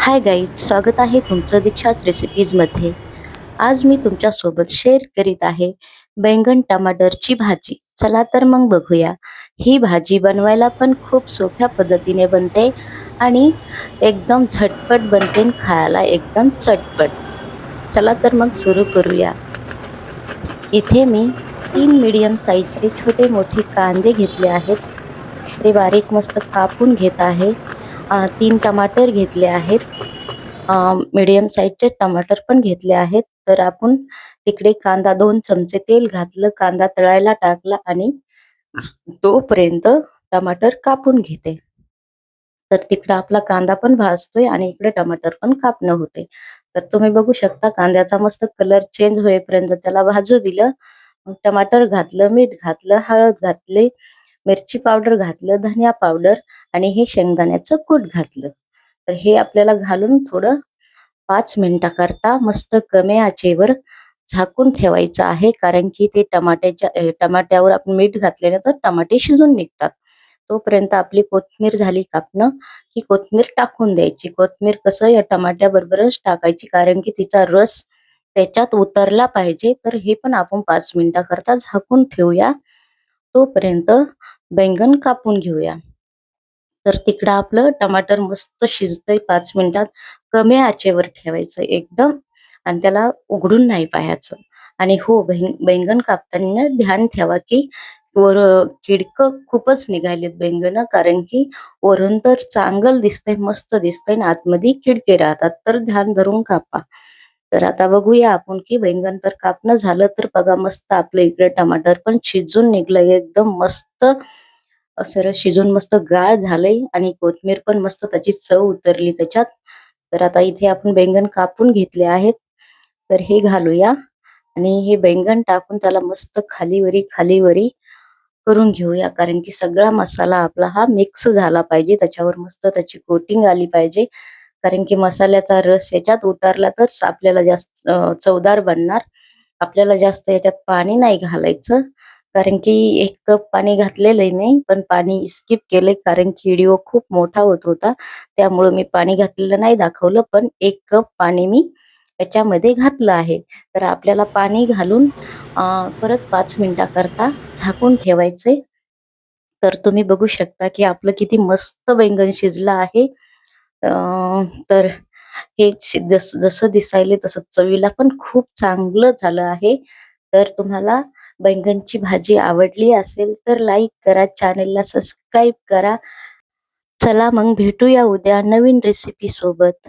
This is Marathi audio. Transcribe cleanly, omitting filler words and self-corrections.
हाय गाईज, स्वागत आहे तुमचं दीक्षाच रेसिपीजमध्ये. आज मी तुमच्यासोबत शेअर करीत आहे बैंगन टमाटरची भाजी. चला तर मग बघूया. ही भाजी बनवायला पण खूप सोप्या पद्धतीने बनते आणि एकदम झटपट बनते आणि खायला एकदम चटपट. चला तर मग सुरू करूया. इथे मी 3 मीडियम साईजचे छोटे मोठे कांदे घेतले आहेत. ते बारीक मस्त कापून घेत आहे. 3 टमाटर घेतले आहेत. मीडियम साईजचे टमाटर पण घेतले आहेत. तर आपण तिकडे कांदा 2 चमचे तेल घातलं, कांदा तळायला टाकला आणि तोपर्यंत टमाटर कापून घेते. तर तिकडं आपला कांदा पण भाजतोय आणि इकडे टमाटर पण कापणं होते. तर तुम्ही बघू शकता कांद्याचा मस्त कलर चेंज होईपर्यंत त्याला भाजू दिलं. मग टमाटर घातलं, मीठ घातलं, हळद घातली, मिरची पावडर घातलं, धनिया पावडर आणि हे शेंगदाण्याचं कूट घातलं. तर हे आपल्याला घालून थोडं 5 मिनिटाकरता मस्त कमी आचेवर झाकून ठेवायचं आहे. कारण की ते टमाट्यावर आपण मीठ घातल्याने तर टमाटे शिजून निघतात. तोपर्यंत आपली कोथिंबीर झाली कापणं, ही कोथिंबीर टाकून द्यायची. कोथिंबीर कसं या टमाट्याबरोबरच टाकायची कारण की तिचा रस त्याच्यात उतरला पाहिजे. तर हे पण आपण 5 मिनिटाकरता झाकून ठेवूया. तोपर्यंत बैंगन कापून घेऊया. तर तिकडं आपलं टमाटर मस्त शिजतंय 5 मिनिटात. कमी आचेवर ठेवायचं एकदम आणि त्याला उघडून नाही पाहायचं. आणि हो, बैंगन कापताना ध्यान ठेवा की वर किडकं खूपच निघालेत बैंगन, कारण की वरून तर चांगलं दिसतंय, मस्त दिसतंय आणि आतमध्ये किडके राहतात. तर ध्यान धरून कापा. तर आता बघूया आपण की बैंगन तर कापणं झालं. तर बघा मस्त आपलं इकडे टमाटर पण शिजून निघलंय एकदम मस्त. सरळ शिजून मस्त गाळ झालंय आणि कोथिंबीर पण मस्त त्याची चव उतरली त्याच्यात. तर आता इथे आपण बैंगन कापून घेतले आहेत. तर हे घालूया आणि हे बैंगन टाकून त्याला मस्त खालीवरी खालीवरी करून घेऊया. कारण की सगळा मसाला आपला हा मिक्स झाला पाहिजे. त्याच्यावर मस्त त्याची कोटिंग आली पाहिजे. कारण की मसाल्याचा रस याच्यात उतरला तर आपल्याला जास्त चवदार बनणार. आपल्याला जास्त याच्यात पाणी नाही घालायचं. कारण की 1 कप पाणी घातलेलं आहे मी, पण पाणी स्किप केलंय कारण की व्हिडिओ खूप मोठा होत होता. त्यामुळं मी पाणी घातलेलं नाही दाखवलं, पण 1 कप पाणी मी याच्यामध्ये घातलं आहे. तर आपल्याला पाणी घालून परत 5 मिनिटाकरता झाकून ठेवायचंय. तर तुम्ही बघू शकता की आपलं किती मस्त बैंगन शिजलं आहे. अ, तर हे जसं दिसायले तसं चवीला पण खूप चांगलं झालं आहे. तर तुम्हाला बैंगनची भाजी आवडली असेल तर लाईक करा, चॅनेलला सबस्क्राईब करा. चला मग भेटूया उद्या नवीन रेसिपी सोबत.